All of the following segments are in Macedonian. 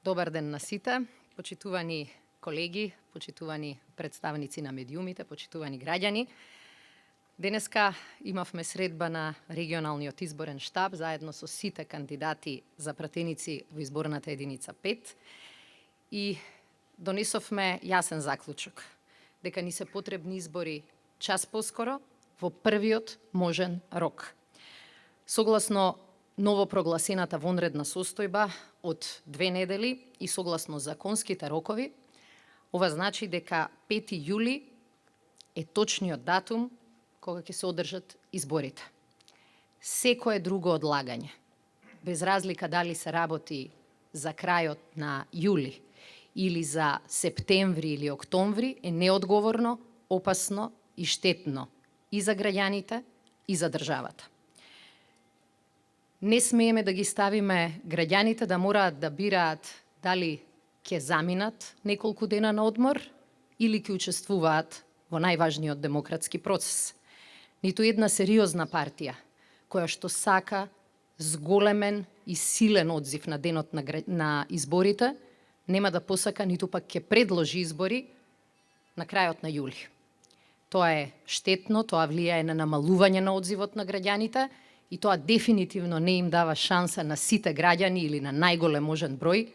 Добар ден на сите, почитувани колеги, почитувани представници на медиумите, почитувани граѓани. Денеска имавме средба на регионалниот изборен штаб заедно со сите кандидати за пратеници во изборната единица 5 и донесовме јасен заклучок дека ни се потребни избори час поскоро во првиот можен рок. Согласно новопрогласената вонредна состојба од 2 недели и согласно законските рокови, ова значи дека 5 јули е точниот датум кога ќе се одржат изборите. Секое друго одлагање, без разлика дали се работи за крајот на јули или за септември или октомври, е неодговорно, опасно и штетно и за граѓаните и за државата. Не смееме да ги ставиме граѓаните да мораат да бираат дали ќе заминат неколку дена на одмор или ќе учествуваат во најважниот демократски процес. Ниту една сериозна партија која што сака зголемен и силен одзив на денот на изборите нема да посака, ниту пак ќе предложи избори на крајот на јули. Тоа е штетно, тоа влијае на намалување на одзивот на граѓаните и тоа дефинитивно не им дава шанса на сите граѓани или на најголем можен број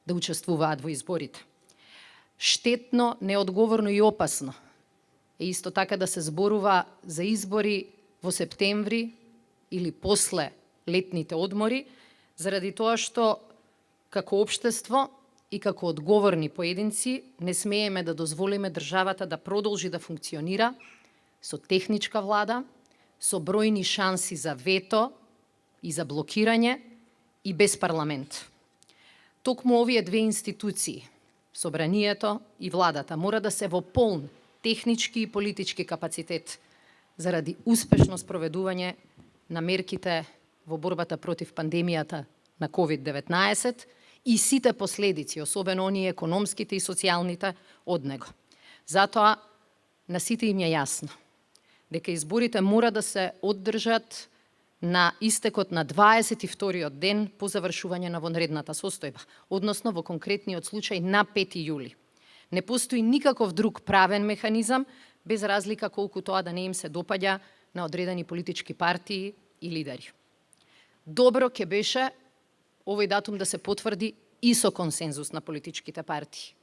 да учествуваат во изборите. Штетно, неодговорно и опасно е исто така да се зборува за избори во септември или после летните одмори, заради тоа што како општество и како одговорни поединци не смееме да дозволиме државата да продолжи да функционира со техничка влада, со бројни шанси за вето и за блокирање и без парламент. Токму овие две институции, Собранието и владата, мора да се во полн технички и политички капацитет заради успешно спроведување на мерките во борбата против пандемијата на COVID-19 и сите последици, особено оние економските и социјалните од него. Затоа на сите им е јасно дека изборите мора да се оддржат на истекот на 22-тиот ден по завршување на вонредната состојба, односно во конкретниот случај на 5 јули. Не постои никаков друг правен механизам, без разлика колку тоа да не им се допаѓа на одредени политички партии и лидери. Добро ќе беше овој датум да се потврди и со консензус на политичките партии.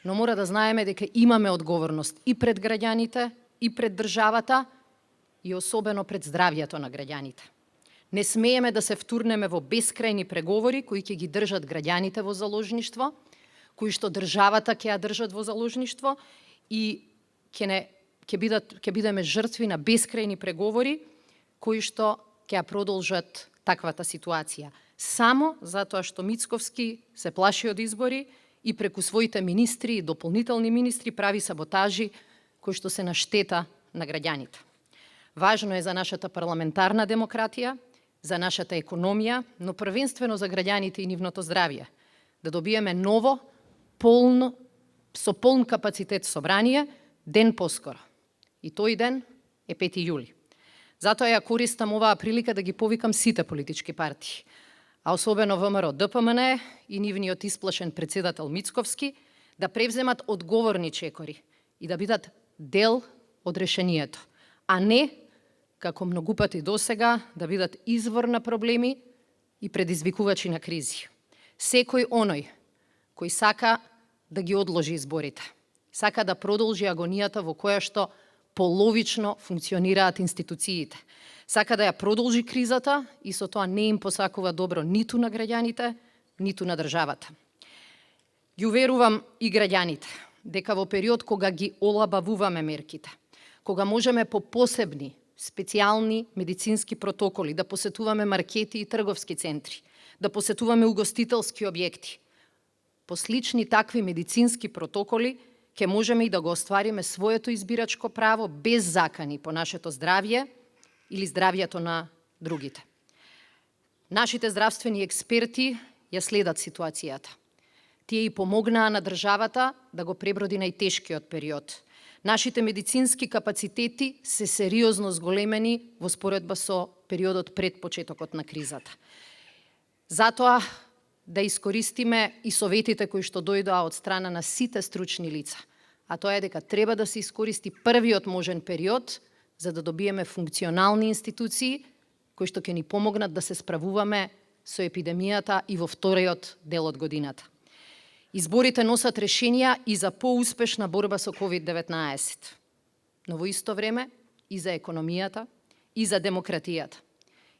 Но мора да знаеме дека имаме одговорност и пред граѓаните, и пред државата, и особено пред здравјето на граѓаните. Не смееме да се втурнеме во бескрајни преговори кои ќе ги држат граѓаните во заложништво, кои што државата ќе ја држат во заложништво и ќе бидеме жртви на бескрајни преговори кои што ќе ја продолжат таквата ситуација. Само затоа што Мицковски се плаши од избори и преку своите министри и дополнителни министри прави саботажи кои што се на штета на граѓаните. Важно е за нашата парламентарна демократија, за нашата економија, но првенствено за граѓаните и нивното здравје, да добиеме ново, со полн капацитет собрание ден поскоро. И тој ден е 5 јули. Затоа ја користам оваа прилика да ги повикам сите политички партии, а особено ВМРО ДПМН и нивниот исплашен председател Мицковски, да превземат одговорни чекори и да бидат дел од решението, а не, како многу пати досега, да бидат извор на проблеми и предизвикувачи на кризи. Секој оној кој сака да ги одложи изборите, сака да продолжи агонијата во која што половично функционираат институциите, сака да ја продолжи кризата и со тоа не им посакува добро ниту на граѓаните, ниту на државата. Ги уверувам и граѓаните дека во период кога ги олабавуваме мерките, кога можеме по посебни, специјални медицински протоколи да посетуваме маркети и трговски центри, да посетуваме угостителски објекти, по слични такви медицински протоколи ќе можеме и да го оствариме своето избирачко право без закани по нашето здравје или здравјето на другите. Нашите здравствени експерти ја следат ситуацијата. Тие и помогнаа на државата да го преброди најтешкиот период. Нашите медицински капацитети се сериозно зголемени во споредба со периодот пред почетокот на кризата. Затоа да искористиме и советите кои што дојдоа од страна на сите стручни лица. А тоа е дека треба да се искористи првиот можен период за да добиеме функционални институции кои што ќе ни помогнат да се справуваме со епидемијата и во вториот дел од годината. Изборите носат решенија и за поуспешна борба со COVID-19, но во исто време и за економијата, и за демократијата.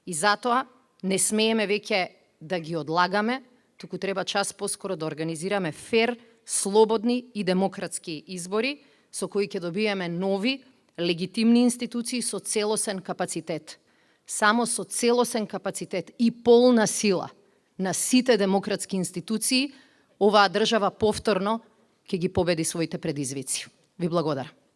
И затоа не смееме веќе да ги одлагаме, туку треба час поскоро да организираме фер, слободни и демократски избори, со кои ќе добиеме нови, легитимни институции со целосен капацитет. Само со целосен капацитет и полна сила на сите демократски институции, оваа држава повторно ќе ги победи своите предизвици. Ви благодарам.